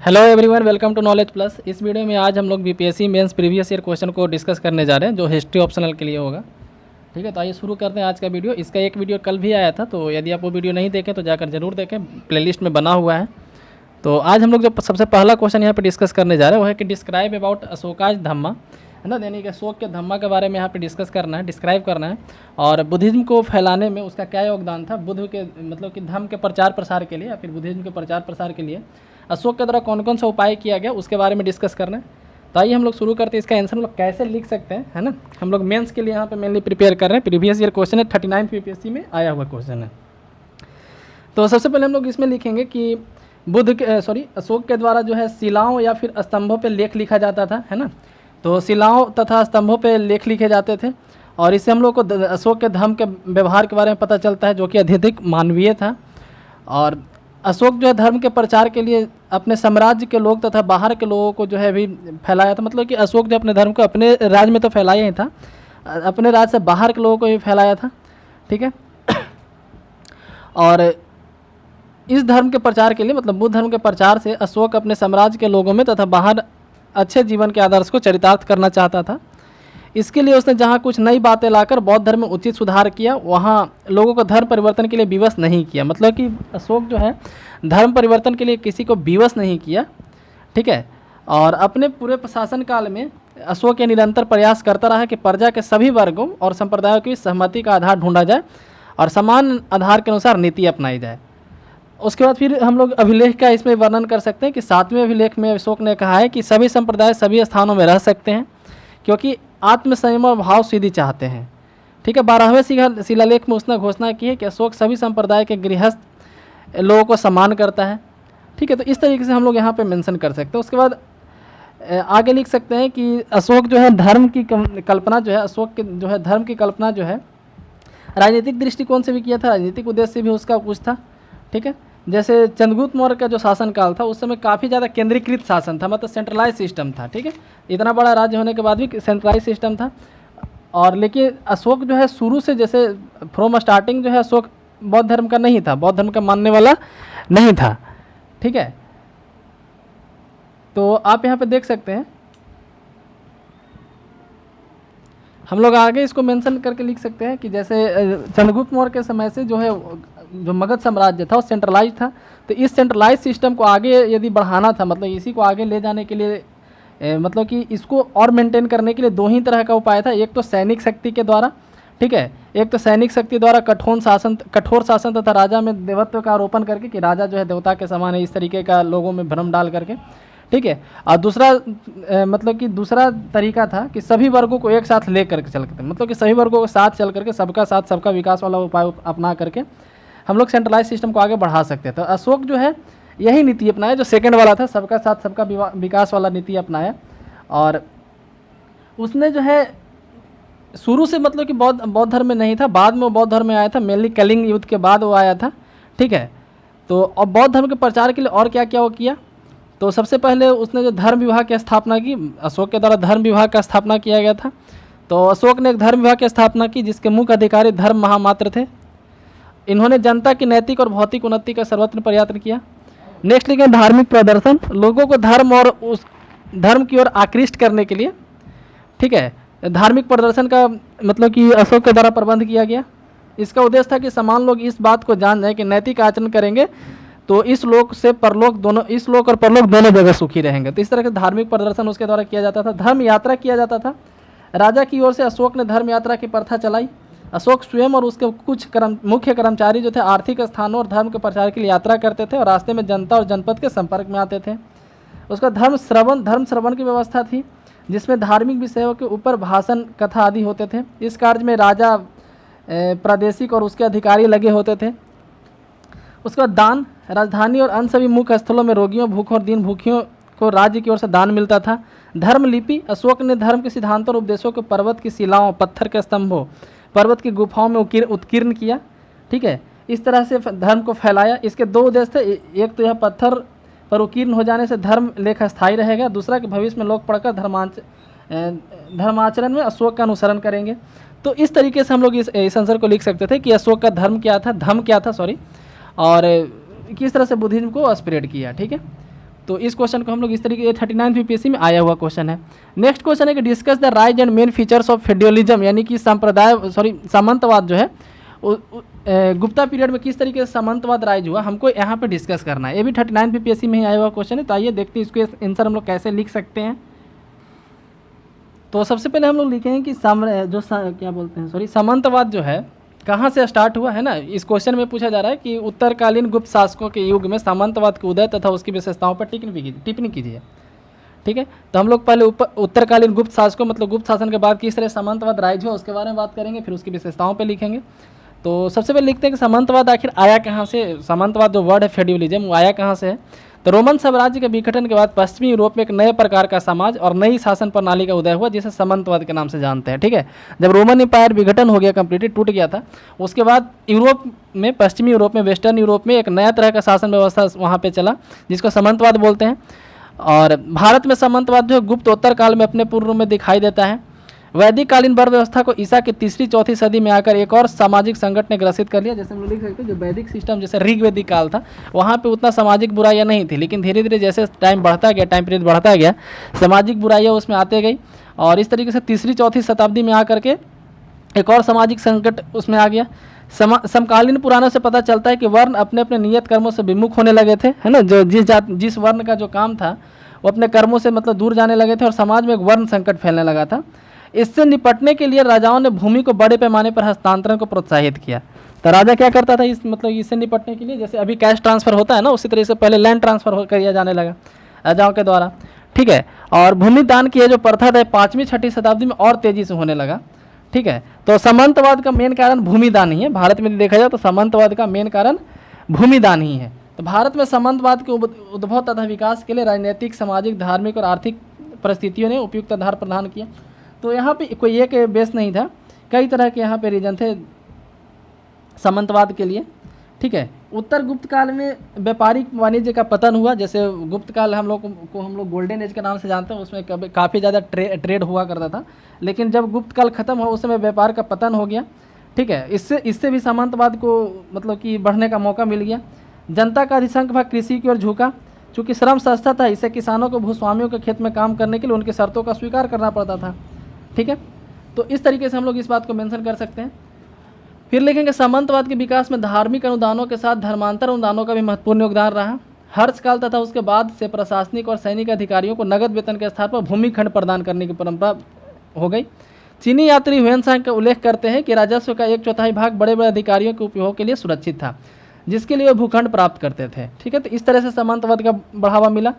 Hello everyone, welcome to knowledge plus. इस video में आज हम लोग BPSC mains previous year question को डिस्कस करने जा रहे हैं जो हिस्ट्री ऑप्शनल के लिए होगा। ठीक है, तो आइए शुरू करते हैं आज का वीडियो। इसका एक वीडियो कल भी आया था, तो यदि आप वो वीडियो नहीं देखें तो जाकर जरूर देखें, प्लेलिस्ट में बना हुआ है। तो आज हम लोग जो सबसे पहला क्वेश्चन यहाँ पर डिस्कस करने जा रहे हैं वो है कि डिस्क्राइब अबाउट अशोकाज धम्मा, है ना, यानी कि अशोक के धम्मा के बारे में यहाँ पे डिस्कस करना है, डिस्क्राइब करना है। और बुद्धिज्म को फैलाने में उसका क्या योगदान था, बुद्ध के मतलब कि धम्म के प्रचार प्रसार के लिए या फिर बुद्धिज्म के प्रचार प्रसार के लिए अशोक के द्वारा कौन कौन सा उपाय किया गया उसके बारे में डिस्कस करना है। तो आइए हम लोग शुरू करते हैं। इसका आंसर हम लोग कैसे लिख सकते हैं, है ना। हम लोग मेंस के लिए यहाँ पे मेनली प्रिपेयर कर रहे हैं। प्रीवियस ईयर क्वेश्चन है, 39 पीपीएससी में आया हुआ क्वेश्चन है। तो सबसे पहले हम लोग इसमें लिखेंगे कि अशोक के द्वारा जो है शिलाओं या फिर स्तंभों पे लेख लिखा जाता था, है ना। तो शिलाओं तथा स्तंभों पे लेख लिखे जाते थे और इससे हम लोग को अशोक के धर्म के व्यवहार के बारे में पता चलता है जो कि अत्यधिक मानवीय था। और अशोक जो है धर्म के प्रचार के लिए अपने साम्राज्य के लोग तथा बाहर के लोगों को जो है भी फैलाया था। मतलब कि अशोक जो अपने धर्म को अपने राज्य में तो फैलाया ही था, अपने राज्य से बाहर के लोगों को भी फैलाया था। ठीक है, और इस धर्म के प्रचार के लिए मतलब बुद्ध धर्म के प्रचार से अशोक अपने साम्राज्य के लोगों में तथा बाहर अच्छे जीवन के आदर्श को चरितार्थ करना चाहता था। इसके लिए उसने जहाँ कुछ नई बातें लाकर बौद्ध धर्म में उचित सुधार किया, वहाँ लोगों को धर्म परिवर्तन के लिए विवश नहीं किया। मतलब कि अशोक जो है धर्म परिवर्तन के लिए किसी को विवश नहीं किया। ठीक है, और अपने पूरे प्रशासन काल में अशोक ये निरंतर प्रयास करता रहा कि प्रजा के सभी वर्गों और संप्रदायों की सहमति का आधार ढूंढा जाए और समान आधार के अनुसार नीति अपनाई जाए। उसके बाद फिर हम लोग अभिलेख का इसमें वर्णन कर सकते हैं कि 7वें अभिलेख में अशोक ने कहा है कि सभी संप्रदाय सभी स्थानों में रह सकते हैं क्योंकि आत्म संयम और भाव सिद्धि चाहते हैं। ठीक है, 12वें शिलालेख में उसने घोषणा की है कि अशोक सभी संप्रदाय के गृहस्थ लोगों को सम्मान करता है। ठीक है, तो इस तरीके से हम लोग यहाँ पे मेंशन कर सकते हैं। उसके बाद आगे लिख सकते हैं कि अशोक जो है धर्म की कल्पना जो है, अशोक के जो है धर्म की कल्पना जो है राजनीतिक दृष्टिकोण से भी किया था, राजनीतिक उद्देश्य से भी उसका कुछ था। ठीक है, जैसे चंद्रगुप्त मौर्य का जो शासनकाल था उस समय काफ़ी ज़्यादा केंद्रीकृत शासन था, मतलब सेंट्रलाइज सिस्टम था। ठीक है, इतना बड़ा राज्य होने के बाद भी सेंट्रलाइज सिस्टम था। और लेकिन अशोक जो है शुरू से जैसे फ्रॉम स्टार्टिंग जो है अशोक बौद्ध धर्म का नहीं था, बौद्ध धर्म का मानने वाला नहीं था। ठीक है, तो आप यहाँ पे देख सकते हैं, हम लोग आगे इसको मेंशन करके लिख सकते हैं कि जैसे चंद्रगुप्त मौर्य के समय से जो है जो मगध साम्राज्य था वो सेंट्रलाइज था। तो इस सेंट्रलाइज सिस्टम को आगे यदि बढ़ाना था, मतलब इसी को आगे ले जाने के लिए मतलब कि इसको और मेंटेन करने के लिए दो ही तरह का उपाय था। एक तो सैनिक शक्ति के द्वारा, ठीक है, एक तो सैनिक शक्ति द्वारा कठोर शासन तथा राजा में देवत्व का आरोपण करके कि राजा जो है देवता के समान है, इस तरीके का लोगों में भ्रम डाल करके। ठीक है, और दूसरा मतलब कि दूसरा तरीका था कि सभी वर्गों को एक साथ ले करके चल करके, मतलब कि सभी वर्गों के साथ चल करके सबका साथ सबका विकास वाला उपाय अपना करके हम लोग सेंट्रलाइज सिस्टम को आगे बढ़ा सकते थे। तो अशोक जो है यही नीति अपनाया जो सेकंड वाला था, सबका साथ सबका विकास वाला नीति अपनाया। और उसने जो है शुरू से मतलब कि बौद्ध धर्म में नहीं था, बाद में वो बौद्ध धर्म में आया था, मेनली कलिंग युद्ध के बाद वो आया था। ठीक है, तो अब बौद्ध धर्म के प्रचार के लिए और क्या क्या वो किया, तो सबसे पहले उसने जो धर्म विभाग की स्थापना की, अशोक के द्वारा धर्म विभाग का स्थापना किया गया था। तो अशोक ने एक धर्म विभाग की स्थापना की जिसके मुख्य अधिकारी धर्म महामात्र थे। इन्होंने जनता की नैतिक और भौतिक उन्नति का सर्वत्र प्रयत्न किया। नेक्स्ट लिखे धार्मिक प्रदर्शन, लोगों को धर्म और उस धर्म की ओर आकृष्ट करने के लिए, ठीक है, धार्मिक प्रदर्शन का मतलब कि अशोक के द्वारा प्रबंध किया गया। इसका उद्देश्य था कि समान लोग इस बात को जान जाएं कि नैतिक आचरण करेंगे तो इस लोक से परलोक दोनों, इस लोक और परलोक दोनों जगह सुखी रहेंगे। तो इस तरह के धार्मिक प्रदर्शन उसके द्वारा किया जाता था। धर्म यात्रा किया जाता था, राजा की ओर से अशोक ने धर्म यात्रा की प्रथा चलाई। अशोक स्वयं और उसके कुछ मुख्य कर्मचारी जो थे आर्थिक स्थानों और धर्म के प्रचार के लिए यात्रा करते थे और रास्ते में जनता और जनपद के संपर्क में आते थे। उसका धर्म श्रवण की व्यवस्था थी जिसमें धार्मिक विषयों के ऊपर भाषण कथा आदि होते थे। इस कार्य में राजा, प्रादेशिक और उसके अधिकारी लगे होते थे। उसके बाद दान, राजधानी और अन्य सभी मुख्य स्थलों में रोगियों, भूखों और दीन भूखियों को राज्य की ओर से दान मिलता था। धर्म लिपि, अशोक ने धर्म के सिद्धांतों और उपदेशों को पर्वत की शिलाओं, पत्थर के स्तंभों, पर्वत की गुफाओं में उत्कीर्ण किया। ठीक है, इस तरह से धर्म को फैलाया। इसके दो उद्देश्य थे, एक तो यह पत्थर पर उत्कीर्ण हो जाने से धर्म लेख स्थायी रहेगा, दूसरा कि भविष्य में लोग पढ़कर धर्माचरण में अशोक का अनुसरण करेंगे। तो इस तरीके से हम लोग इस आंसर को लिख सकते थे कि अशोक का धर्म क्या था, और किस तरह से बुद्धिज्म को स्प्रेड किया। ठीक है, तो इस क्वेश्चन को हम लोग इस तरीके 39 यूपीएससी में आया हुआ क्वेश्चन है। नेक्स्ट क्वेश्चन है कि discuss the rise and main features of feudalism, यानी कि सामंतवाद जो है गुप्ता पीरियड में किस तरीके से सामंतवाद राइज हुआ, हमको यहाँ पे डिस्कस करना है। ये भी 39 यूपीएससी में ही आया हुआ क्वेश्चन है। तो आइए देखते हैं इसको आंसर हम लोग कैसे लिख सकते हैं। तो सबसे पहले हम लोग लिखेंगे कि सामंतवाद जो है कहाँ से स्टार्ट हुआ है ना। इस क्वेश्चन में पूछा जा रहा है कि उत्तरकालीन गुप्त शासकों के युग में सामंतवाद के उदय तथा उसकी विशेषताओं पर टिप्पणी कीजिए। ठीक है, तो हम लोग पहले उत्तरकालीन गुप्त शासकों मतलब गुप्त शासन के बाद किस तरह सामंतवाद राइज हुआ उसके बारे में बात करेंगे, फिर उसकी विशेषताओं पर लिखेंगे। तो सबसे पहले लिखते हैं कि सामंतवाद आखिर आया कहाँ से। सामंतवाद जो वर्ड है फेड्यूलिज्म वो आया कहाँ से है। तो रोमन साम्राज्य के विघटन के बाद पश्चिमी यूरोप में एक नए प्रकार का समाज और नई शासन प्रणाली का उदय हुआ जिसे सामंतवाद के नाम से जानते हैं। ठीक है, जब रोमन एम्पायर विघटन हो गया, कंप्लीटली टूट गया था, उसके बाद यूरोप में, पश्चिमी यूरोप में, वेस्टर्न यूरोप में एक नया तरह का शासन व्यवस्था वहाँ पे चला जिसको सामंतवाद बोलते हैं। और भारत में सामंतवाद जो गुप्तोत्तर काल में अपने पूर्व में दिखाई देता है। वैदिक कालीन वर्ण व्यवस्था को ईसा की 3री-4थी सदी में आकर एक और सामाजिक संकट ने ग्रसित कर लिया। जैसे हम लोग लिख सकते हैं जो वैदिक सिस्टम जैसे ऋग्वेदिक काल था वहाँ पे उतना सामाजिक बुराइयाँ नहीं थी, लेकिन धीरे धीरे जैसे टाइम पीरियड बढ़ता गया सामाजिक बुराइयाँ उसमें आते गई और इस तरीके से 3री-4थी शताब्दी में आकर के एक और सामाजिक संकट उसमें आ गया। समकालीन पुराणों से पता चलता है कि वर्ण अपने अपने नियत कर्मों से विमुख होने लगे थे, है ना। जो जिस वर्ण का जो काम था वो अपने कर्मों से मतलब दूर जाने लगे थे और समाज में एक वर्ण संकट फैलने लगा था। इससे निपटने के लिए राजाओं ने भूमि को बड़े पैमाने पर हस्तांतरण को प्रोत्साहित किया। तो राजा क्या करता था इससे निपटने के लिए, जैसे अभी कैश ट्रांसफर होता है ना, उसी तरीके से पहले लैंड ट्रांसफर किया जाने लगा राजाओं के द्वारा। ठीक है, और भूमि दान की जो प्रथा था 5वीं-6ठी शताब्दी में और तेजी से होने लगा। ठीक है, तो सामंतवाद का मेन कारण भूमिदान ही है। भारत में देखा जाए तो सामंतवाद का मेन कारण भूमिदान ही है। तो भारत में सामंतवाद के उद्भव तथा विकास के लिए राजनीतिक, सामाजिक, धार्मिक और आर्थिक परिस्थितियों ने उपयुक्त आधार प्रदान किया। तो यहाँ पे कोई एक बेस नहीं था, कई तरह के यहाँ पे रीजन थे सामंतवाद के लिए। ठीक है, उत्तर गुप्त काल में व्यापारिक वाणिज्य का पतन हुआ। जैसे गुप्त काल हम लोग गोल्डन एज के नाम से जानते हैं, उसमें काफ़ी ज़्यादा ट्रेड हुआ करता था, लेकिन जब गुप्त काल खत्म हुआ उस समय व्यापार का पतन हो गया। ठीक है, इससे भी सामंतवाद को मतलब कि बढ़ने का मौका मिल गया। जनता का अधिसंख्यक भाग कृषि की ओर झुका। चूँकि श्रम सस्ता था, इससे किसानों को भूस्वामियों के खेत में काम करने के लिए उनकी शर्तों का स्वीकार करना पड़ता था। ठीक है, तो इस तरीके से हम लोग इस बात को मेंशन कर सकते हैं। फिर लिखेंगे सामंतवाद के विकास में धार्मिक अनुदानों के साथ धर्मांतर अनुदानों का भी महत्वपूर्ण योगदान रहा। हर्षकाल तथा उसके बाद से प्रशासनिक और सैनिक अधिकारियों को नगद वेतन के स्थान पर भूमि खंड प्रदान करने की परंपरा हो गई। चीनी यात्री ह्वेनसांग का उल्लेख करते हैं कि राजस्व का 1/4 भाग बड़े बड़े अधिकारियों के उपयोग के लिए सुरक्षित था, जिसके लिए वे भूखंड प्राप्त करते थे। ठीक है, तो इस तरह से सामंतवाद का बढ़ावा मिला।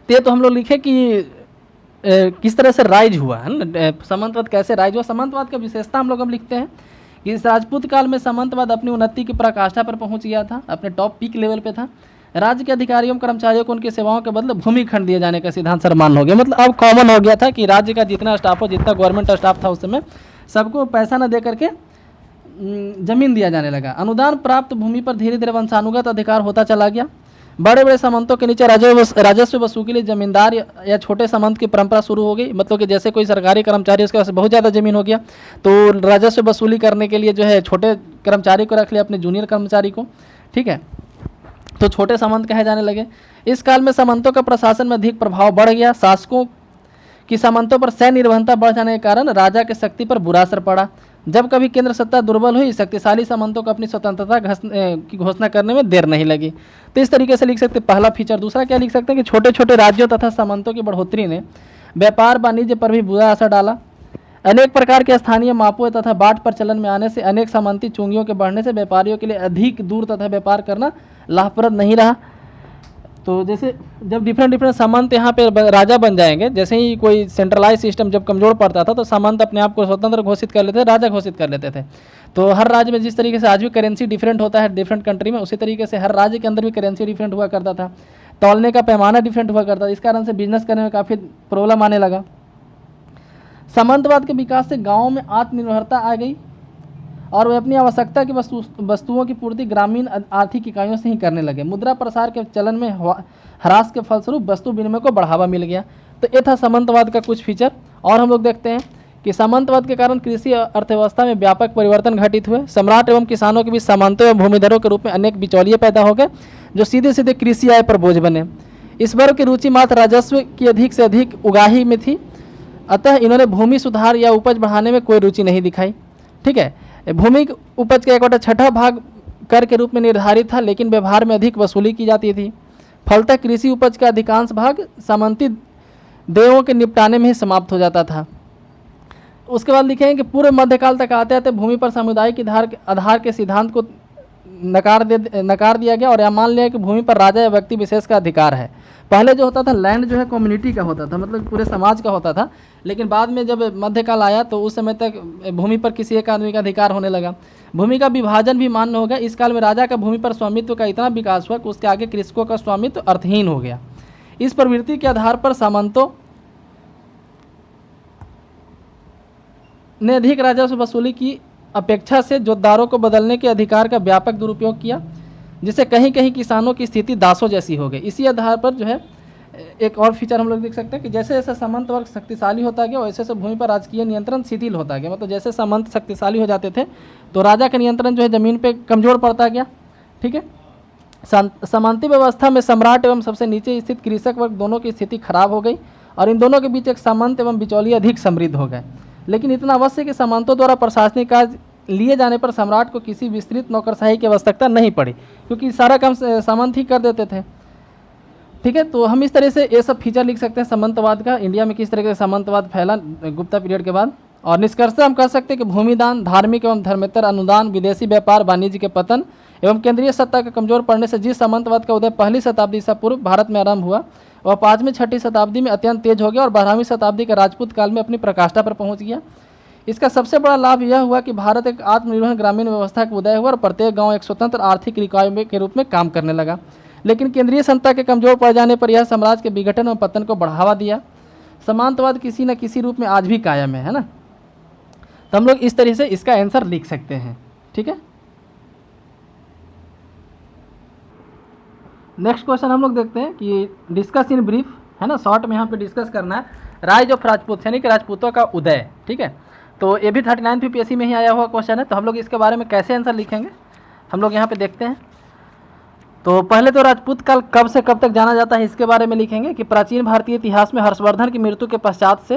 तो हम लोग लिखे कि किस तरह से राइज हुआ है ना, सामंतवाद कैसे राइज हुआ। सामंतवाद का विशेषता हम लोग अब लिखते हैं कि इस राजपूत काल में सामंतवाद अपनी उन्नति की पराकाष्ठा पर पहुंच गया था, अपने टॉप पीक लेवल पे था। राज्य के अधिकारियों कर्मचारियों को उनकी सेवाओं के बदले भूमि खंड दिए जाने का सिद्धांत सर्वमान्य हो गया। मतलब अब कॉमन हो गया था कि राज्य का जितना स्टाफ हो, जितना गवर्नमेंट स्टाफ था उस समय, सबको पैसा न दे करके जमीन दिया जाने लगा। अनुदान प्राप्त भूमि पर धीरे धीरे वंशानुगत अधिकार होता चला गया। बड़े बड़े सामंतों के नीचे राजस्व वसूली के लिए जमींदार या छोटे सामंत की परंपरा शुरू हो गई। मतलब कि जैसे कोई सरकारी कर्मचारी उसके पास बहुत ज़्यादा जमीन हो गया तो राजस्व वसूली करने के लिए जो है छोटे कर्मचारी को रख लिया, अपने जूनियर कर्मचारी को। ठीक है, तो छोटे सामंत कहे जाने लगे। इस काल में सामंतों का प्रशासन में अधिक प्रभाव बढ़ गया। शासकों की सामंतों पर सैन्य निर्भरता बढ़ जाने के कारण राजा के शक्ति पर बुरा असर पड़ा। जब कभी केंद्र सत्ता दुर्बल हुई, शक्तिशाली सामंतों को अपनी स्वतंत्रता की घोषणा करने में देर नहीं लगी। तो इस तरीके से लिख सकते हैं पहला फीचर। दूसरा क्या लिख सकते हैं कि छोटे छोटे राज्यों तथा सामंतों की बढ़ोतरी ने व्यापार वाणिज्य पर भी बुरा असर डाला। अनेक प्रकार के स्थानीय मापों तथा बाट प्रचलन में आने से अनेक सामंती चुंगियों के बढ़ने से व्यापारियों के लिए अधिक दूर तथा व्यापार करना लाभप्रद नहीं रहा। तो जैसे जब डिफरेंट सामंत यहाँ पे राजा बन जाएंगे, जैसे ही कोई सेंट्रलाइज सिस्टम जब कमज़ोर पड़ता था तो सामंत अपने आप को स्वतंत्र घोषित कर लेते थे, राजा घोषित कर लेते थे। तो हर राज्य में जिस तरीके से आज भी करेंसी डिफरेंट होता है डिफरेंट कंट्री में, उसी तरीके से हर राज्य के अंदर भी करेंसी डिफरेंट हुआ करता था, तौलने का पैमाना डिफरेंट हुआ करता था। इस कारण से बिजनेस करने में काफ़ी प्रॉब्लम आने लगा। सामंतवाद के विकास से गाँव में आत्मनिर्भरता आ गई और वे अपनी आवश्यकता की वस्तुओं की पूर्ति ग्रामीण आर्थिक इकाइयों से ही करने लगे। मुद्रा प्रसार के चलन में ह्रास के फलस्वरूप वस्तु विनिमय को बढ़ावा मिल गया। तो ये था सामंतवाद का कुछ फीचर। और हम लोग देखते हैं कि सामंतवाद के कारण कृषि अर्थव्यवस्था में व्यापक परिवर्तन घटित हुए। सम्राट एवं किसानों के बीच सामंतों एवं भूमिधरों के रूप में अनेक बिचौलिए पैदा हो गए जो सीधे सीधे कृषि आय पर बोझ बने। इस वर्ग की रुचि मात्र राजस्व की अधिक से अधिक उगाही में थी, अतः इन्होंने भूमि सुधार या उपज बढ़ाने में कोई रुचि नहीं दिखाई। ठीक है, भूमि उपज का 1/6 भाग कर के रूप में निर्धारित था, लेकिन व्यवहार में अधिक वसूली की जाती थी। फलतः कृषि उपज का अधिकांश भाग सामंती देवों के निपटाने में ही समाप्त हो जाता था। उसके बाद लिखेंगे कि पूर्व मध्यकाल तक आते आते भूमि पर सामुदायिक आधार के सिद्धांत को नकार दिया गया और यह मान लिया कि भूमि पर राजा या व्यक्ति विशेष का अधिकार है। पहले जो होता था लैंड जो है कम्युनिटी का होता था, मतलब पूरे समाज का होता था, लेकिन बाद में जब मध्यकाल आया तो उस समय तक भूमि पर किसी एक आदमी का अधिकार होने लगा। भूमि का विभाजन भी मान्य हो गया। इस काल में राजा का भूमि पर स्वामित्व का इतना विकास हुआ कि उसके आगे कृषकों का स्वामित्व अर्थहीन हो गया। इस प्रवृत्ति के आधार पर सामंतों ने अधिक राजस्व वसूली की अपेक्षा से जोतदारों को बदलने के अधिकार का व्यापक दुरुपयोग किया, जिससे कहीं कहीं किसानों की स्थिति दासों जैसी हो गई। इसी आधार पर जो है एक और फीचर हम लोग देख सकते हैं कि जैसे जैसे सामंत वर्ग शक्तिशाली होता गया वैसे वैसे भूमि पर राजकीय नियंत्रण शिथिल होता गया। मतलब जैसे सामंत शक्तिशाली हो जाते थे तो राजा का नियंत्रण जो है ज़मीन पे कमज़ोर पड़ता गया। ठीक है, सामंती व्यवस्था में सम्राट एवं सबसे नीचे स्थित कृषक वर्ग दोनों की स्थिति खराब हो गई और इन दोनों के बीच एक सामंत एवं बिचौलिए अधिक समृद्ध हो गए। लेकिन इतना अवश्य कि सामंतों द्वारा प्रशासनिक कार्य लिए जाने पर सम्राट को किसी विस्तृत नौकरशाही की आवश्यकता नहीं पड़ी, क्योंकि सारा काम सामंत ही कर देते थे। ठीक है, तो हम इस तरह से ये सब फीचर लिख सकते हैं सामंतवाद का, इंडिया में किस तरह से सामंतवाद फैला गुप्ता पीरियड के बाद। और निष्कर्षतः हम कह सकते हैं कि भूमिदान, धार्मिक एवं धर्मेतर अनुदान, विदेशी व्यापार वाणिज्य के पतन एवं केंद्रीय सत्ता के कमजोर पड़ने से जिस सामंतवाद का उदय 1ली शताब्दी ईसा पूर्व भारत में आरंभ हुआ वह 5वीं-6ठी शताब्दी में अत्यंत तेज हो गया और 12वीं शताब्दी के राजपूत काल में अपनी प्रकाष्ठा पर पहुंच गया। इसका सबसे बड़ा लाभ यह हुआ कि भारत एक आत्मनिर्भर ग्रामीण व्यवस्था का उदय हुआ और प्रत्येक गांव एक स्वतंत्र आर्थिक इकाई के रूप में काम करने लगा। लेकिन केंद्रीय सत्ता के कमजोर पड़ जाने पर यह साम्राज्य के विघटन और पतन को बढ़ावा दिया। सामंतवाद किसी न किसी रूप में आज भी कायम है ना। तो हम लोग इस तरह से इसका आंसर लिख सकते हैं। ठीक है, नेक्स्ट क्वेश्चन हम लोग देखते हैं कि डिस्कस इन ब्रीफ, है ना, शॉर्ट में यहाँ पे डिस्कस करना है राइज ऑफ राजपूत, यानी कि राजपूतों का उदय। ठीक है, तो ये भी 39 यूपीएससी में ही आया हुआ क्वेश्चन है। तो हम लोग इसके बारे में कैसे आंसर लिखेंगे हम लोग यहाँ पे देखते हैं। तो पहले तो राजपूत काल कब से कब तक जाना जाता है इसके बारे में लिखेंगे कि प्राचीन भारतीय इतिहास में हर्षवर्धन की मृत्यु के पश्चात से,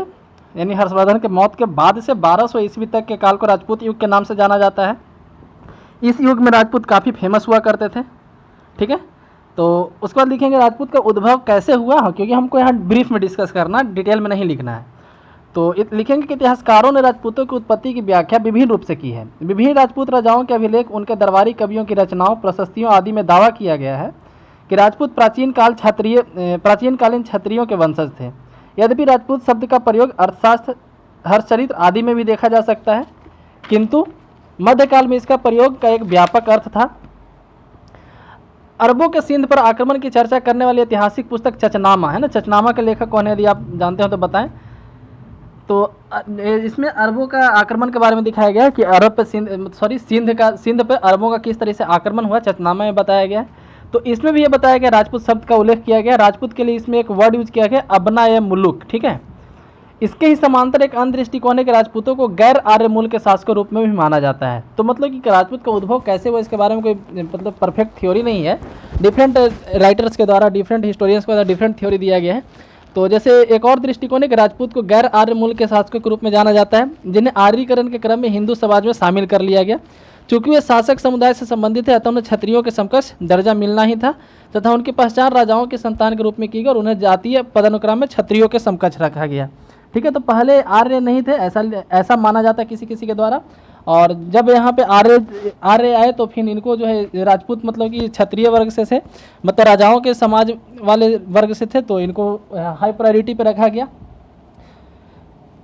यानी हर्षवर्धन के मौत के बाद से 1200 ईस्वी तक के काल को राजपूत युग के नाम से जाना जाता है। इस युग में राजपूत काफ़ी फेमस हुआ करते थे। ठीक है, तो उसके बाद लिखेंगे राजपूत का उद्भव कैसे हुआ, क्योंकि हमको यहाँ ब्रीफ में डिस्कस करना, डिटेल में नहीं लिखना है। तो लिखेंगे कि इतिहासकारों ने राजपूतों की उत्पत्ति की व्याख्या विभिन्न रूप से की है। विभिन्न राजपूत राजाओं के अभिलेख, उनके दरबारी कवियों की रचनाओं, प्रशस्तियों आदि में दावा किया गया है कि राजपूत प्राचीनकालीन क्षत्रियों के वंशज थे। यद्यपि राजपूत शब्द का प्रयोग अर्थशास्त्र, हर्षचरित्र आदि में भी देखा जा सकता है, किंतु मध्यकाल में इसका प्रयोग का एक व्यापक अर्थ था। अरबों के सिंध पर आक्रमण की चर्चा करने वाली ऐतिहासिक पुस्तक चचनामा, है ना, चचनामा के लेखक कौन है यदि आप जानते हो तो बताएं। तो इसमें अरबों का आक्रमण के बारे में दिखाया गया है कि अरब पे सिंध पे अरबों का किस तरह से आक्रमण हुआ, चचनामा में बताया गया। तो इसमें भी ये बताया गया, राजपूत शब्द का उल्लेख किया गया। राजपूत के लिए इसमें एक वर्ड यूज किया गया, अबना ए मुलुक। ठीक है, इसके ही समांतर एक अन्य दृष्टिकोण है कि राजपूतों को गैर आर्य मूल के शासकों रूप में भी माना जाता है। तो मतलब कि राजपूत का उद्भव कैसे हुआ इसके बारे में कोई मतलब परफेक्ट थ्योरी नहीं है। डिफरेंट राइटर्स के द्वारा, डिफरेंट हिस्टोरियंस के द्वारा डिफरेंट थ्योरी दिया गया है। तो जैसे एक और दृष्टिकोण है कि राजपूत को गैर आर्य मूल के शासकों के रूप में जाना जाता है, जिन्हें आर्यीकरण के क्रम में हिंदू समाज में शामिल कर लिया गया। चूंकि वे शासक समुदाय से संबंधित है, अतः उन्हें क्षत्रियों के समकक्ष दर्जा मिलना ही था तथा उनकी पहचान राजाओं के संतान के रूप में की गई और उन्हें जातीय पदानुक्रम में क्षत्रियों के समकक्ष रखा गया। ठीक है, तो पहले आर्य नहीं थे, ऐसा माना जाता है किसी किसी के द्वारा। और जब यहाँ पे आर्य आए तो फिर इनको जो है राजपूत मतलब कि क्षत्रिय वर्ग से थे, मतलब राजाओं के समाज वाले वर्ग से थे, तो इनको हाई प्रायोरिटी पे रखा गया।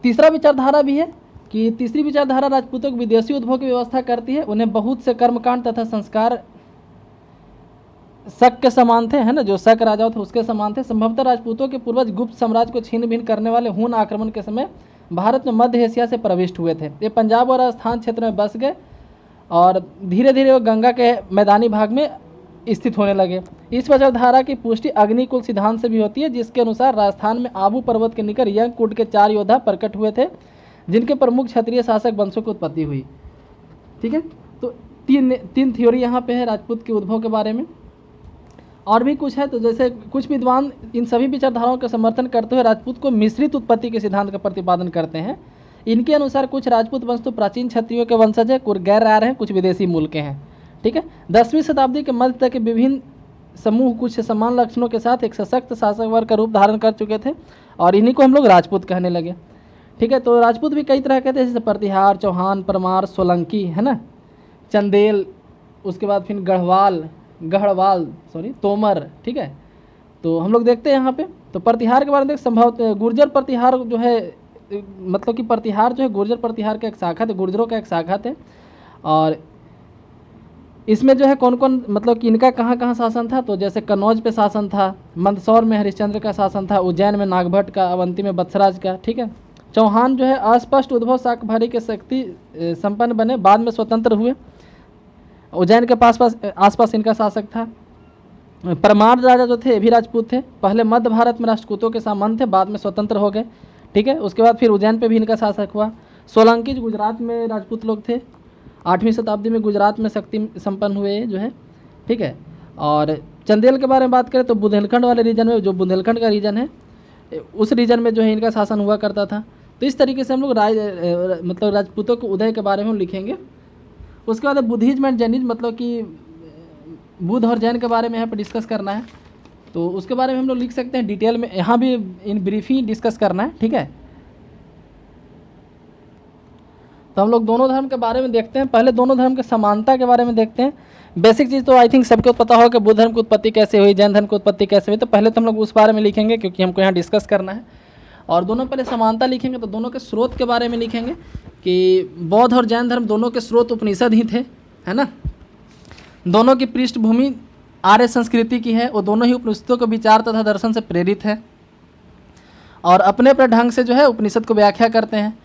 तीसरा विचारधारा भी है कि तीसरी विचारधारा राजपूतों को विदेशी उद्भव की व्यवस्था करती है। उन्हें बहुत से कर्मकांड तथा संस्कार शक के समान थे, है ना, जो शक राजा थे उसके समान थे। संभवतः राजपूतों के पूर्वज गुप्त साम्राज्य को छीन भिन्न करने वाले हून आक्रमण के समय भारत में मध्य एशिया से प्रविष्ट हुए थे। ये पंजाब और राजस्थान क्षेत्र में बस गए और धीरे धीरे वो गंगा के मैदानी भाग में स्थित होने लगे। इस विचारधारा की पुष्टि अग्निकुल सिद्धांत से भी होती है, जिसके अनुसार राजस्थान में आबू पर्वत के निकट यंगकूट के 4 योद्धा प्रकट हुए थे, जिनके प्रमुख क्षत्रिय शासक वंशों की उत्पत्ति हुई। ठीक है, तो तीन थ्योरी यहाँ पे है राजपूत के उद्भव के बारे में। और भी कुछ है। तो जैसे कुछ विद्वान इन सभी विचारधाराओं का समर्थन करते हुए राजपूत को मिश्रित उत्पत्ति के सिद्धांत का प्रतिपादन करते हैं। इनके अनुसार कुछ राजपूत वंश तो प्राचीन क्षत्रियों के वंशज है, कुछ गैर आर्य हैं, कुछ विदेशी मूल के हैं। ठीक है, 10वीं शताब्दी के मध्य तक विभिन्न समूह कुछ समान लक्षणों के साथ एक सशक्त शासक वर्ग का रूप धारण कर चुके थे और इन्हीं को हम लोग राजपूत कहने लगे। ठीक है, तो राजपूत भी कई तरह के थे, जैसे प्रतिहार, चौहान, परमार, सोलंकी, है ना, चंदेल, उसके बाद फिर गढ़वाल तोमर। ठीक है, तो हम लोग देखते हैं यहाँ पे। तो प्रतिहार के बारे में देख, संभव गुर्जर प्रतिहार जो है, मतलब कि प्रतिहार जो है गुर्जर प्रतिहार का एक शाखा थे, गुर्जरों का एक शाखा थे। और इसमें जो है कौन कौन, मतलब कि इनका कहाँ कहाँ शासन था, तो जैसे कन्नौज पे शासन था, मंदसौर में हरिश्चंद्र का शासन था, उज्जैन में नागभट्ट का, अवंती में बत्सराज का। ठीक है, चौहान जो है अस्पष्ट उद्भव शाकंभरी के शक्ति संपन्न बने, बाद में स्वतंत्र हुए। उज्जैन के आसपास इनका शासक था। परमार राजा जो थे ये भी राजपूत थे, पहले मध्य भारत में राष्ट्रकूतों के सामंत थे, बाद में स्वतंत्र हो गए। ठीक है, उसके बाद फिर उज्जैन पे भी इनका शासक हुआ। सोलंकी जो गुजरात में राजपूत लोग थे, 8वीं शताब्दी में गुजरात में शक्ति संपन्न हुए जो है। ठीक है, और चंदेल के बारे में बात करें तो बुंदेलखंड वाले रीजन में, जो बुंदेलखंड का रीजन है, उस रीजन में जो है इनका शासन हुआ करता था। तो इस तरीके से हम लोग मतलब राजपूतों के उदय के बारे में लिखेंगे। उसके बाद बुद्धिज्म एंड जैनिज्म, मतलब कि बुद्ध और जैन के बारे में यहाँ पर डिस्कस करना है, तो उसके बारे में हम लोग लिख सकते हैं डिटेल में, यहाँ भी इन ब्रीफ ही डिस्कस करना है। ठीक है, तो हम लोग दोनों धर्म के बारे में देखते हैं। पहले दोनों धर्म के समानता के बारे में देखते हैं। बेसिक चीज़ तो आई थिंक सबको पता होगा कि बुद्ध धर्म की उत्पत्ति कैसे हुई, जैन धर्म की उत्पत्ति कैसे हुई। तो पहले तो हम लोग उस बारे में लिखेंगे क्योंकि हमको यहाँ डिस्कस करना है। और दोनों पहले समानता लिखेंगे तो दोनों के स्रोत के बारे में लिखेंगे कि बौद्ध और जैन धर्म दोनों के स्रोत उपनिषद ही थे, है ना। दोनों की पृष्ठभूमि आर्य संस्कृति की है, वो दोनों ही उपनिषदों के विचार तथा दर्शन से प्रेरित है और अपने अपने ढंग से जो है उपनिषद को व्याख्या करते हैं।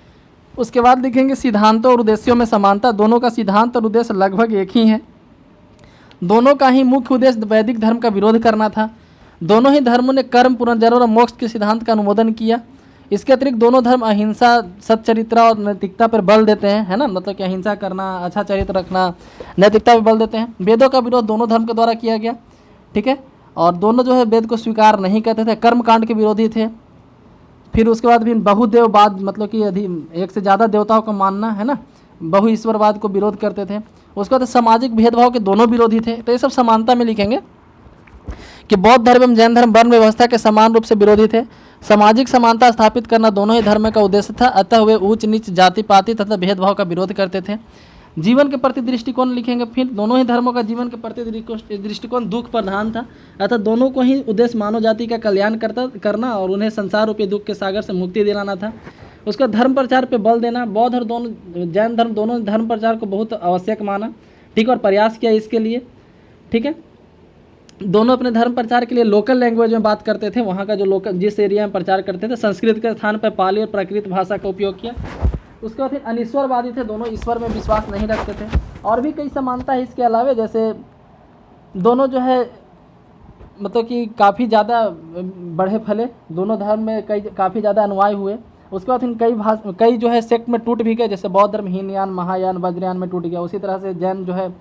उसके बाद लिखेंगे सिद्धांतों और उद्देश्यों में समानता। दोनों का सिद्धांत और उद्देश्य लगभग एक ही है। दोनों का ही मुख्य उद्देश्य वैदिक धर्म का विरोध करना था। दोनों ही धर्मों ने कर्म, पुनर्जन्म और मोक्ष के सिद्धांत का अनुमोदन किया। इसके अतिरिक्त दोनों धर्म अहिंसा, सच्चरित्रा और नैतिकता पर बल देते हैं, है ना, मतलब कि अहिंसा करना, अच्छा चरित्र रखना, नैतिकता पर बल देते हैं। वेदों का विरोध दोनों धर्म के द्वारा किया गया। ठीक है, और दोनों जो है वेद को स्वीकार नहीं करते थे, कर्म कांड के विरोधी थे। फिर उसके बाद भी बहुदेववाद, मतलब कि एक से ज़्यादा देवताओं को मानना, है ना, बहु ईश्वरवाद को विरोध करते थे। उसके बाद सामाजिक भेदभाव के दोनों विरोधी थे। तो ये सब समानता में लिखेंगे कि बौद्ध धर्म एवं जैन धर्म वर्ण व्यवस्था के समान रूप से विरोधी थे। सामाजिक समानता स्थापित करना दोनों ही धर्म का उद्देश्य था, अतः वे ऊंच नीच, जाति पाति तथा भेदभाव का विरोध करते थे। जीवन के प्रति दृष्टिकोण लिखेंगे। फिर दोनों ही धर्मों का जीवन के प्रति दृष्टिकोण दुख प्रधान था, अतः दोनों को ही उद्देश्य मानव जाति का कल्याण करना और उन्हें संसार रूपी दुख के सागर से मुक्ति दिलाना था। उसका धर्म प्रचार पे बल देना। बौद्ध और जैन धर्म दोनों धर्म प्रचार को बहुत आवश्यक माना, ठीक, और प्रयास किया इसके लिए। ठीक है, दोनों अपने धर्म प्रचार के लिए लोकल लैंग्वेज में बात करते थे। वहाँ का जो लोकल जिस एरिया में प्रचार करते थे, संस्कृत के स्थान पर पाली और प्राकृत भाषा का उपयोग किया। उसके बाद फिर अनिश्वरवादी थे, दोनों ईश्वर में विश्वास नहीं रखते थे। और भी कई समानता है इसके अलावा, जैसे दोनों जो है मतलब कि काफ़ी ज़्यादा बढ़े फले, दोनों धर्म में काफ़ी ज़्यादा अनुयायी हुए। उसके बाद इन कई जो है सेक्ट में टूट भी गए, जैसे बौद्ध धर्म हीनयान, महायान, वज्रयान में टूट गया। उसी तरह से जैन जो है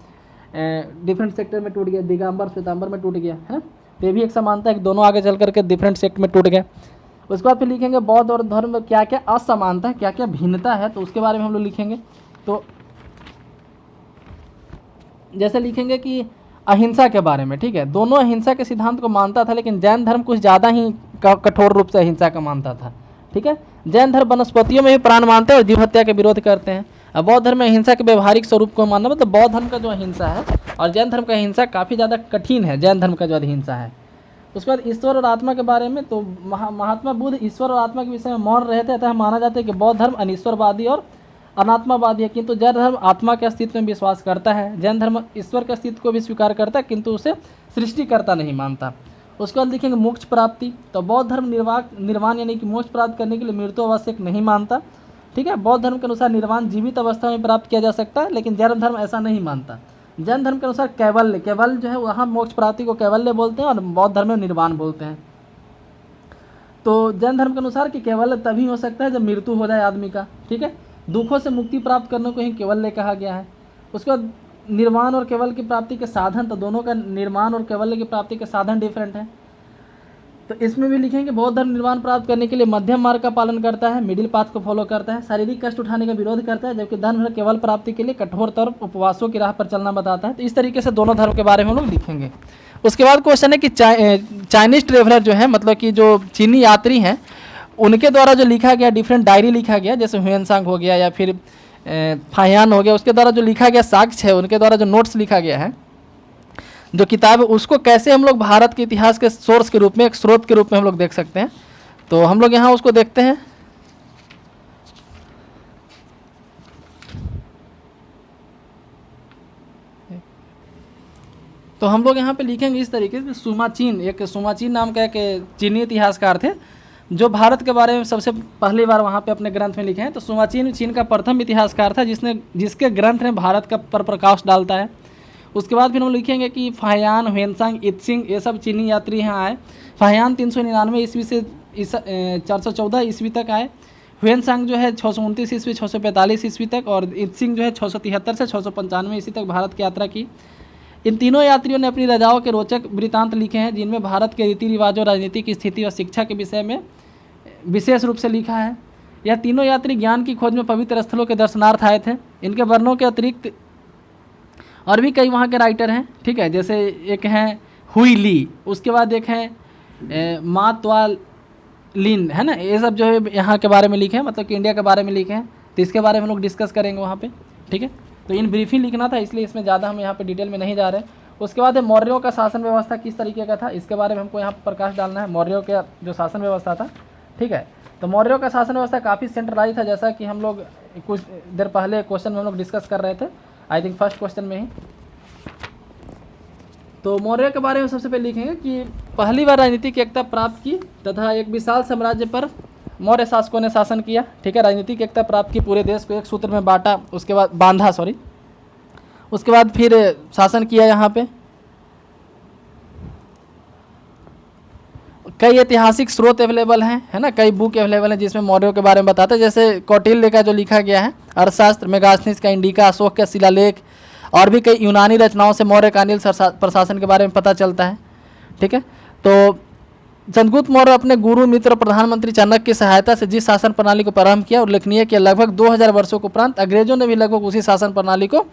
डिफरेंट सेक्टर में टूट गया, दिगंबर, श्वेतांबर में टूट गया, है ना। तो ये भी एक समानता है कि दोनों आगे चल करके डिफरेंट सेक्ट में टूट गए। उसके बाद फिर लिखेंगे बौद्ध और धर्म में क्या क्या असमानता है, क्या क्या भिन्नता है, तो उसके बारे में हम लोग लिखेंगे। तो जैसे लिखेंगे कि अहिंसा के बारे में, ठीक है, दोनों अहिंसा के सिद्धांत को मानता था, लेकिन जैन धर्म कुछ ज़्यादा ही कठोर रूप से अहिंसा का मानता था। ठीक है, जैन धर्म वनस्पतियों में भी प्राण मानते हैं और जीव हत्या के विरोध करते हैं। अब बौद्ध धर्म में अहिंसा के व्यवहारिक स्वरूप को मानना, मतलब बौद्ध धर्म का जो अहिंसा है और जैन धर्म का अहिंसा काफ़ी ज़्यादा कठिन है, जैन धर्म का जो अहिंसा है। उसके बाद ईश्वर और आत्मा के बारे में, तो महात्मा बुद्ध ईश्वर और आत्मा के विषय में मौन रहे थे, अतः माना जाता है कि बौद्ध धर्म अनिश्वरवादी और अनात्मावादी है, किंतु जैन धर्म आत्मा के अस्तित्व में विश्वास करता है। जैन धर्म ईश्वर के अस्तित्व को भी स्वीकार करता है, किंतु उसे सृष्टिकर्ता नहीं मानता। उसके बाद लिखेंगे मोक्ष प्राप्ति। तो बौद्ध धर्म निर्वाण यानी कि मोक्ष प्राप्त करने के लिए मृत्यु आवश्यक नहीं मानता। ठीक है, बौद्ध धर्म के अनुसार निर्वाण जीवित अवस्था में प्राप्त किया जा सकता है, लेकिन जैन धर्म ऐसा नहीं मानता। जैन धर्म के अनुसार कैवल्य जो है, वहाँ मोक्ष प्राप्ति को कैवल्य बोलते हैं और बौद्ध धर्म में निर्वाण बोलते हैं। तो जैन धर्म के अनुसार कि कैवल्य तभी हो सकता है जब मृत्यु हो जाए आदमी का। ठीक है, दुखों से मुक्ति प्राप्त करने को ही कैवल्य कहा गया है। उसके बाद निर्माण और केवल की प्राप्ति के साधन, तो दोनों का निर्माण और केवल की प्राप्ति के साधन डिफरेंट है। तो इसमें भी लिखेंगे बौद्ध धर्म निर्माण प्राप्त करने के लिए मध्यम मार्ग का पालन करता है, मिडिल पाथ को फॉलो करता है, शारीरिक कष्ट उठाने का विरोध करता है, जबकि धर्म केवल प्राप्ति के लिए कठोरतर उपवासों की राह पर चलना बताता है। तो इस तरीके से दोनों धर्म के बारे में हम लोग लिखेंगे। उसके बाद क्वेश्चन है कि चाइनीज ट्रेवलर जो है, मतलब कि जो चीनी यात्री हैं, उनके द्वारा जो लिखा गया डिफरेंट डायरी लिखा गया, जैसे ह्यूएनसांग हो गया या फिर फाहियान हो गया, उसके द्वारा जो लिखा गया साक्ष्य है, उनके द्वारा जो नोट्स लिखा गया है, जो किताब है, उसको कैसे हम लोग भारत के इतिहास के सोर्स के रूप में, एक स्रोत के रूप में हम लोग देख सकते हैं। तो हम लोग यहाँ उसको देखते हैं। तो हम लोग यहाँ पे लिखेंगे इस तरीके से, सुमाचीन नाम का एक चीनी इतिहासकार थे, जो भारत के बारे में सबसे पहली बार वहाँ पे अपने ग्रंथ में लिखे हैं। तो सुमाचीन चीन का प्रथम इतिहासकार था जिसके ग्रंथ ने भारत का पर प्रकाश डालता है। उसके बाद फिर हम लिखेंगे कि फाहियान, ह्वेनसांग, इत्सिंग, ये सब चीनी यात्री यहाँ आए। फाहियान 399 ईस्वी से 414 ईस्वी तक आए। ह्वेनसांग जो है 629 ईस्वी 645 ईस्वी तक, और इत्सिंग जो है 673 से 695 ईस्वी तक भारत की यात्रा की। इन तीनों यात्रियों ने अपनी रजाओं के रोचक वृत्तांत लिखे हैं, जिनमें भारत के रीति रिवाजों, राजनीतिक स्थिति और शिक्षा के विषय में विशेष रूप से लिखा है। यह तीनों यात्री ज्ञान की खोज में पवित्र स्थलों के दर्शनार्थ आए थे। इनके वर्णों के अतिरिक्त और भी कई वहाँ के राइटर हैं, ठीक है, जैसे एक हैं हुई ली, उसके बाद एक हैं मा त्वा लिन, है ना, ये सब जो है यहाँ के बारे में लिखे हैं, मतलब कि इंडिया के बारे में लिखे हैं। तो इसके बारे में हम लोग डिस्कस करेंगे वहाँ पे, ठीक है। तो इन ब्रीफिंग लिखना था, इसलिए इसमें ज़्यादा हम यहाँ पे डिटेल में नहीं जा रहे हैं। उसके बाद है मौर्यों का शासन व्यवस्था किस तरीके का था, इसके बारे में हमको यहाँ पर प्रकाश डालना है। मौर्यों का जो शासन व्यवस्था था, ठीक है, तो मौर्यों का शासन व्यवस्था काफ़ी सेंट्रलाइज था, जैसा कि हम लोग कुछ देर पहले क्वेश्चन में हम लोग डिस्कस कर रहे थे, आई थिंक फर्स्ट क्वेश्चन में ही। तो मौर्य के बारे में सबसे पहले लिखेंगे कि पहली बार राजनीतिक एकता प्राप्त की तथा एक विशाल साम्राज्य पर मौर्य शासकों ने शासन किया, ठीक है। राजनीतिक एकता प्राप्त की, पूरे देश को एक सूत्र में बांटा, उसके बाद उसके बाद फिर शासन किया। यहाँ पे कई ऐतिहासिक स्रोत अवेलेबल हैं, है ना, कई बुक अवेलेबल हैं जिसमें मौर्यों के बारे में बताते हैं, जैसे कौटिल्य का जो लिखा गया है अर्थशास्त्र, मेगास्थनीज का इंडिका, अशोक का शिलालेख, और भी कई यूनानी रचनाओं से मौर्य कालीन प्रशासन के बारे में पता चलता है, ठीक है। तो चंद्रगुप्त मौर्य अपने गुरु मित्र प्रधानमंत्री चाणक्य की सहायता से जिस शासन प्रणाली को प्रारंभ किया, उल्लेखनीय कि लगभग 2000 वर्षों के उपरांत अंग्रेजों ने भी लगभग उसी शासन प्रणाली को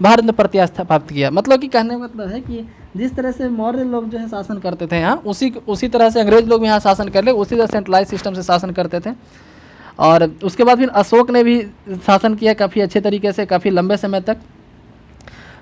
भारत में प्रतिस्थापित किया। मतलब कि कहने का मतलब है कि जिस तरह से मौर्य लोग जो है शासन करते थे यहाँ, उसी तरह से अंग्रेज लोग भी यहाँ शासन कर ले, उसी तरह सेंट्रलाइज सिस्टम से शासन करते थे। और उसके बाद फिर अशोक ने भी शासन किया काफ़ी अच्छे तरीके से, काफ़ी लंबे समय तक।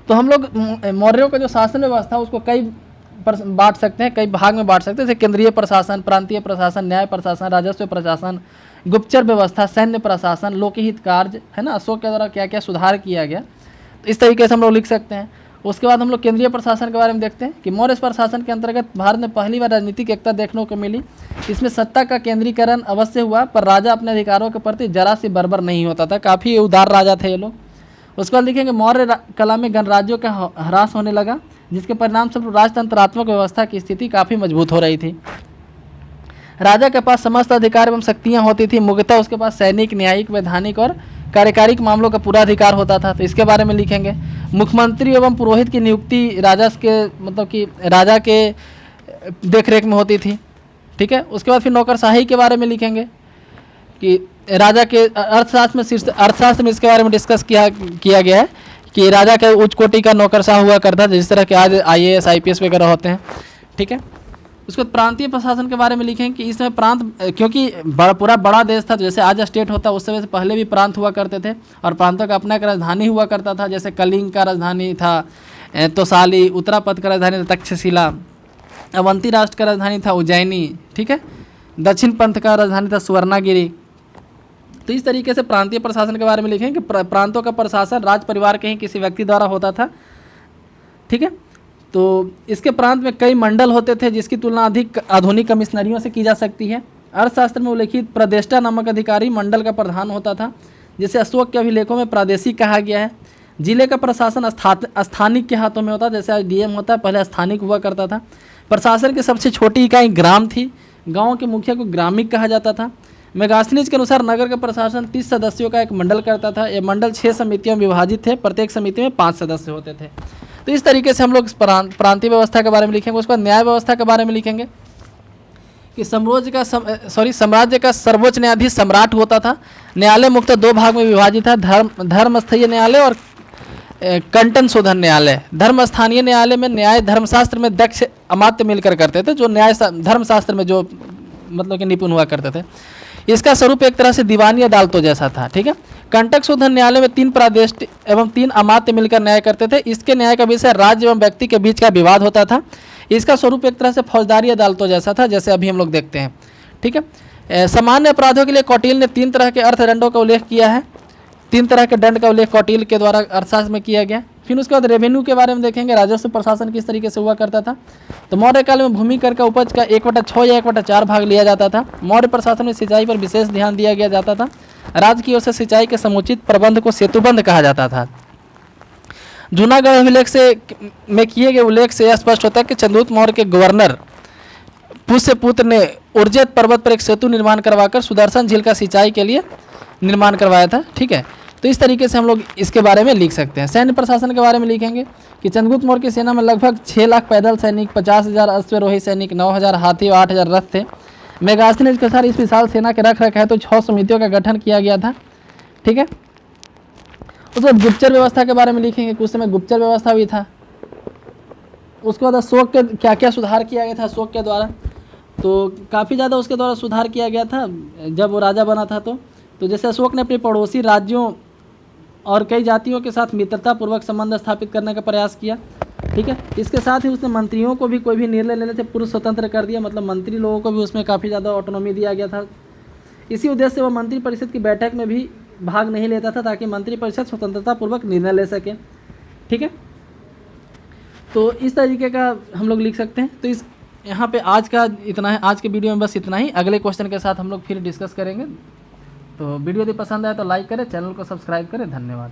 तो हम लोग मौर्यों का जो शासन व्यवस्था उसको कई बांट सकते हैं, कई भाग में बांट सकते हैं, जैसे केंद्रीय प्रशासन, प्रांतीय प्रशासन, न्याय प्रशासन, राजस्व प्रशासन, गुप्तचर व्यवस्था, सैन्य प्रशासन, लोकहित कार्य, है ना, अशोक के द्वारा क्या क्या सुधार किया गया, तो इस तरीके से हम लोग लिख सकते हैं। उसके बाद हम लोग केंद्रीय प्रशासन के बारे में देखते हैं कि मौर्य प्रशासन के अंतर्गत भारत में पहली बार राजनीतिक एकता देखने को मिली। इसमें सत्ता का केंद्रीकरण अवश्य हुआ, पर राजा अपने अधिकारों के प्रति जरा सी बर्बर नहीं होता था, काफ़ी उदार राजा थे ये लोग। उसके बाद लिखेंगे मौर्य कला में गणराज्यों का ह्रास होने लगा, जिसके परिणाम स्वरूप राजतंत्रात्मक व्यवस्था की स्थिति काफ़ी मजबूत हो रही थी। राजा के पास समस्त अधिकार एवं शक्तियाँ होती थी, मुख्यतः उसके पास सैनिक, न्यायिक, वैधानिक और कार्यकारिक मामलों का पूरा अधिकार होता था। तो इसके बारे में लिखेंगे। मुख्यमंत्री एवं पुरोहित की नियुक्ति राजा के, मतलब कि राजा के देखरेख में होती थी, ठीक है। उसके बाद फिर नौकरशाही के बारे में लिखेंगे कि राजा के अर्थशास्त्र में इसके बारे में डिस्कस किया गया है कि राजा के उच्च कोटि का नौकरशाह हुआ करता है, जिस तरह के आज IAS IPS वगैरह होते हैं, ठीक है। उसके बाद प्रांतीय प्रशासन के बारे में लिखेंगे कि इसमें प्रांत, क्योंकि पूरा बड़ा देश था, जैसे आज स्टेट होता है उस समय से पहले भी प्रांत हुआ करते थे, और प्रांतों का अपना एक राजधानी हुआ करता था, जैसे कलिंग का राजधानी था तोसाली, उत्तरापद का राजधानी था तक्षशिला, अवंती राष्ट्र का राजधानी था उज्जैनी, ठीक है, दक्षिण पंथ का राजधानी था सुवर्णागिरी। तो इस तरीके से प्रांतीय प्रशासन के बारे में लिखें कि प्रांतों का प्रशासन राज परिवार के ही किसी व्यक्ति द्वारा होता था, ठीक है। तो इसके प्रांत में कई मंडल होते थे, जिसकी तुलना अधिक आधुनिक कमिश्नरियों से की जा सकती है। अर्थशास्त्र में उल्लेखित प्रदेष्टा नामक अधिकारी मंडल का प्रधान होता था, जिसे अशोक के अभिलेखों में प्रादेशिक कहा गया है। जिले का प्रशासन स्थानिक के हाथों में होता है, जैसे आज DM होता है, पहले स्थानिक हुआ करता था। प्रशासन की सबसे छोटी इकाई ग्राम थी, गाँव के मुखिया को ग्रामिक कहा जाता था। मेगास्थनीज के अनुसार नगर का प्रशासन 30 सदस्यों का एक मंडल करता था। ये मंडल 6 समितियों में विभाजित थे, प्रत्येक समिति में 5 सदस्य होते थे। तो इस तरीके से हम लोग प्रांतीय व्यवस्था के बारे में लिखेंगे। उसके बाद न्याय व्यवस्था के बारे में लिखेंगे कि साम्राज्य का सर्वोच्च न्यायाधीश सम्राट होता था। न्यायालय मुख्यतः 2 भाग में विभाजित था, धर्मस्थलीय न्यायालय और कंटन शोधन न्यायालय। धर्मस्थानीय न्यायालय में न्याय धर्मशास्त्र में दक्ष अमात्य मिलकर करते थे, जो न्याय धर्मशास्त्र में जो मतलब कि निपुण हुआ करते थे। इसका स्वरूप एक तरह से दीवानी अदालतों जैसा था, ठीक है। कंटक शोधन न्यायालय में 3 प्रादेश एवं 3 अमात्य मिलकर न्याय करते थे। इसके न्याय का विषय राज्य एवं व्यक्ति के बीच का विवाद होता था। इसका स्वरूप एक तरह से फौजदारी अदालतों जैसा था, जैसे अभी हम लोग देखते हैं, ठीक है। सामान्य अपराधों के लिए कौटिल्य ने 3 तरह के अर्थदंडों का उल्लेख किया है। 3 तरह के दंड का उल्लेख कौटिल्य के द्वारा अर्थशास्त्र में किया गया। फिर उसके बाद रेवेन्यू के बारे में देखेंगे, राजस्व प्रशासन किस तरीके से हुआ करता था। तो मौर्य काल में भूमि कर का उपज का 1/6 या 1/4 भाग लिया जाता था। मौर्य प्रशासन में सिंचाई पर विशेष ध्यान दिया गया जाता था। राज्य की ओर से सिंचाई के समुचित प्रबंध को सेतुबंध कहा जाता था। जूनागढ़ अभिलेख में किए गए उल्लेख से यह स्पष्ट होता है कि चंद्रगुप्त मौर्य के गवर्नर पुष्यपुत्र ने उर्जेत पर्वत पर एक सेतु निर्माण करवाकर सुदर्शन झील का सिंचाई के लिए निर्माण करवाया था, ठीक है। तो इस तरीके से हम लोग इसके बारे में लिख सकते हैं। सैन्य प्रशासन के बारे में लिखेंगे कि चंद्रगुप्त मौर्य की सेना में लगभग 6 लाख पैदल सैनिक, 50,000 अश्वारोही सैनिक, 9,000 हाथी और 8,000 रथ थे। मेगास्थनीज के अनुसार इस विशाल सेना के रख रखाव तो 6 समितियों का गठन किया गया था, ठीक है। उसके बाद गुप्तचर व्यवस्था के बारे में लिखेंगे, कुछ समय गुप्तचर व्यवस्था भी था। उसके बाद अशोक के क्या क्या सुधार किया गया था अशोक के द्वारा, तो काफ़ी ज़्यादा उसके द्वारा सुधार किया गया था जब वो राजा बना था। तो जैसे अशोक ने अपने पड़ोसी राज्यों और कई जातियों के साथ मित्रता पूर्वक संबंध स्थापित करने का प्रयास किया, ठीक है। इसके साथ ही उसने मंत्रियों को भी कोई भी निर्णय लेने से पूर्व स्वतंत्र कर दिया, मतलब मंत्री लोगों को भी उसमें काफ़ी ज़्यादा ऑटोनॉमी दिया गया था। इसी उद्देश्य से वह मंत्री परिषद की बैठक में भी भाग नहीं लेता था, ताकि मंत्री परिषद स्वतंत्रता पूर्वक निर्णय ले सके, ठीक है। तो इस तरीके का हम लोग लिख सकते हैं। तो इस यहाँ पे आज का इतना है, आज के वीडियो में बस इतना ही। अगले क्वेश्चन के साथ हम लोग फिर डिस्कस करेंगे। तो वीडियो यदि पसंद आए तो लाइक करें, चैनल को सब्सक्राइब करें। धन्यवाद।